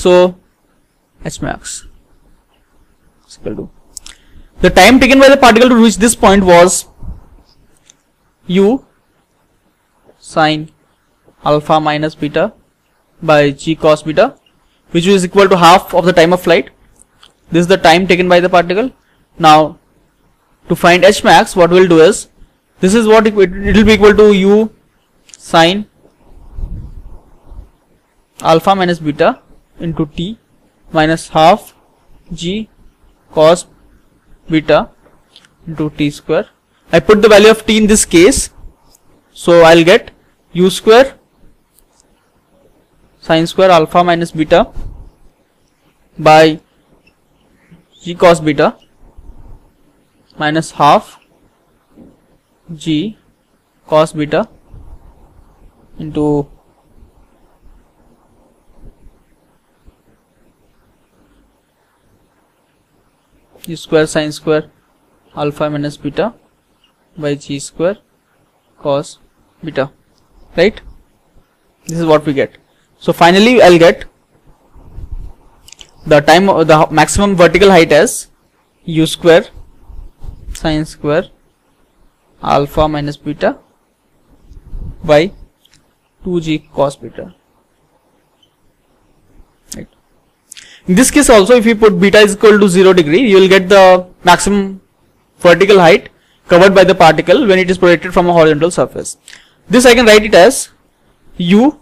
So h max is equal to the time taken by the particle to reach this point was u sine alpha minus beta by g cos beta, which is equal to half of the time of flight. This is the time taken by the particle. Now to find h max, what we'll do is, this is what it will be equal to u sine alpha minus beta into t minus half g cos beta into t square. I put the value of t in this case, so I'll get u square sine square alpha minus beta by g cos beta minus half g cos beta into u square sine square alpha minus beta by g square cos beta, right? This is what we get. So finally I'll get the maximum vertical height as u square sine square alpha minus beta by 2g cos beta. Right. In this case also, if you put beta is equal to 0 degree, you will get the maximum vertical height covered by the particle when it is projected from a horizontal surface. This I can write it as u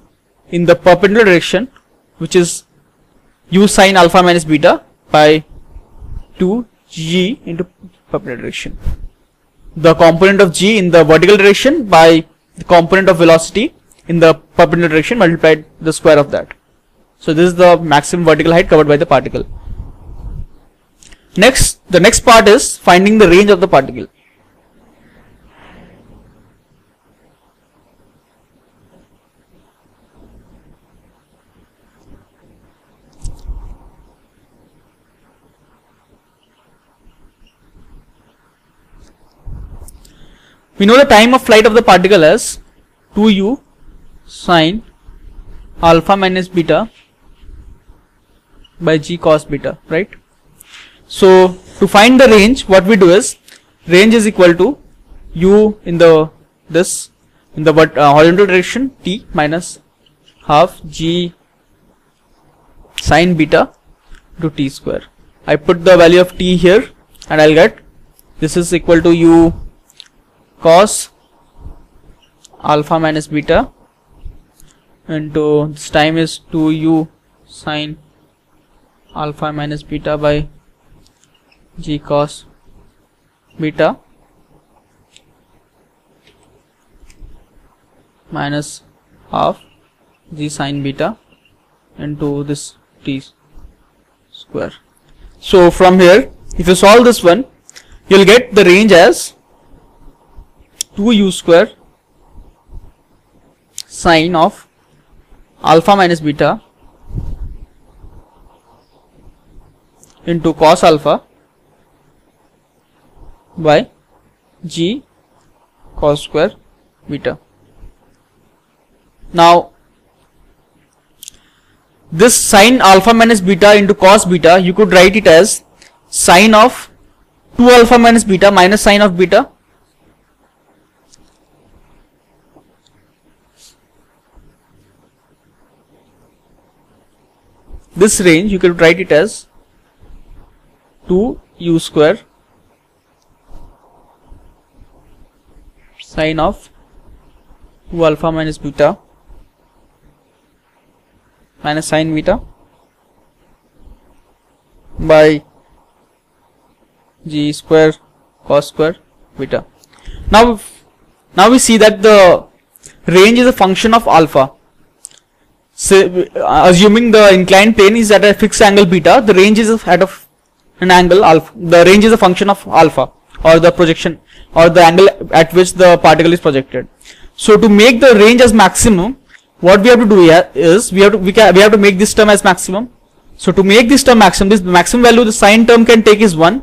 in the perpendicular direction, which is u sine alpha minus beta by 2g into perpendicular direction. The component of g in the vertical direction by the component of velocity in the perpendicular direction multiplied the square of that. So this is the maximum vertical height covered by the particle. Next, the next part is finding the range of the particle. We know the time of flight of the particle as 2u sine alpha minus beta by g cos beta, right? So to find the range, what we do is, range is equal to u in the horizontal direction t minus half g sine beta to t square. I put the value of t here and I'll get this is equal to u cos alpha minus beta into this time is 2u sine alpha minus beta by g cos beta minus half g sine beta into this t square. So from here, if you solve this one, you'll get the range as 2u square sine of alpha minus beta into cos alpha by g cos square beta. Now this sine alpha minus beta into cos beta, you could write it as sine of 2 alpha minus beta minus sine of beta. This range you could write it as 2u square sine of 2 alpha minus beta minus sine beta by g square cos square beta. Now we see that the range is a function of alpha. So, assuming the inclined plane is at a fixed angle beta, the range is at an angle alpha. The range is a function of alpha, or the projection, or the angle at which the particle is projected. So to make the range as maximum, what we have to do here is we have to make this term as maximum. So to make this term maximum, this maximum value the sine term can take is 1.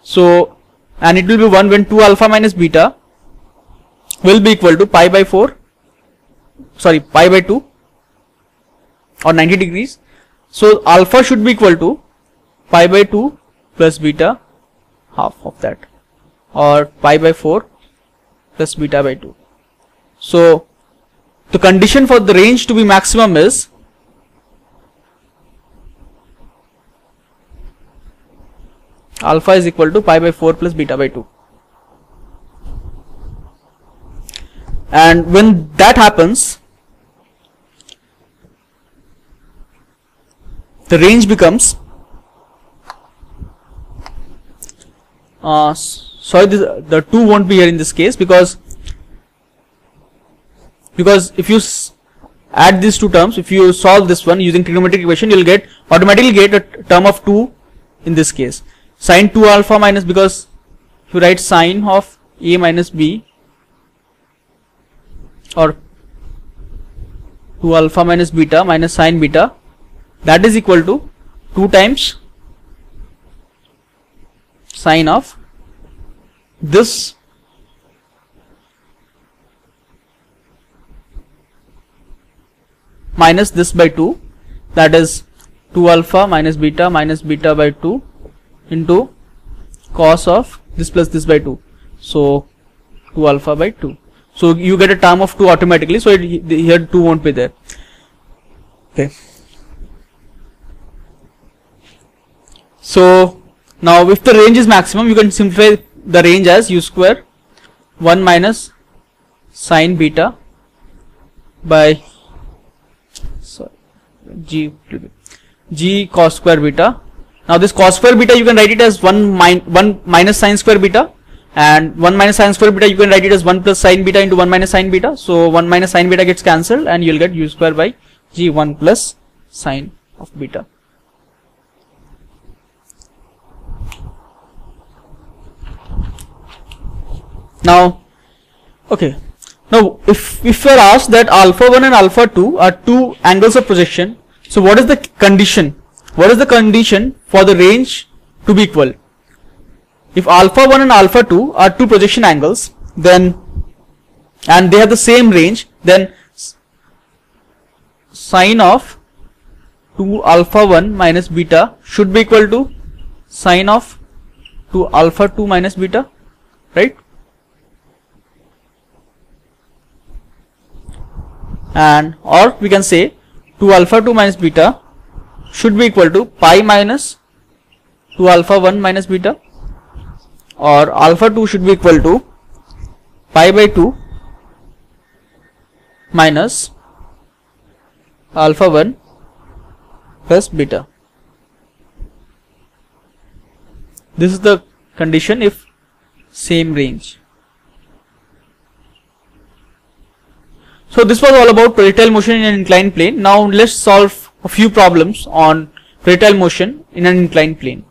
So, and it will be 1 when 2 alpha minus beta will be equal to pi by 2 or 90 degrees. So alpha should be equal to pi by 2 plus beta half of that, or pi by 4 plus beta by 2. So the condition for the range to be maximum is alpha is equal to pi by 4 plus beta by 2. And when that happens, the range becomes sorry, the 2 won't be here in this case, because if you add these two terms, if you solve this one using trigonometric equation, you will automatically get a term of 2 in this case. Sine 2 alpha minus, because if you write sine of a minus b, or 2 alpha minus beta minus sine beta, that is equal to 2 times sine of this minus this by 2, that is 2 alpha minus beta by 2 into cos of this plus this by 2, so 2 alpha by 2. So you get a term of 2 automatically, so here 2 won't be there. Okay. So now if the range is maximum, you can simplify the range as u square 1 minus sine beta by g cos square beta. Now this cos square beta, you can write it as 1 minus sine square beta, and 1 minus sine square beta you can write it as 1 plus sine beta into 1 minus sine beta. So 1 minus sine beta gets cancelled, and you will get u square by g 1 plus sine of beta. Now, okay. Now, if we are asked that alpha 1 and alpha 2 are two angles of projection, so what is the condition? What is the condition for the range to be equal? If alpha 1 and alpha 2 are two projection angles, then, and they have the same range, then sine of 2 alpha 1 minus beta should be equal to sine of 2 alpha 2 minus beta, right? And or we can say 2 alpha 2 minus beta should be equal to pi minus 2 alpha 1 minus beta, or alpha 2 should be equal to pi by 2 minus alpha 1 plus beta. This is the condition if same range. So this was all about projectile motion in an inclined plane. Now let's solve a few problems on projectile motion in an inclined plane.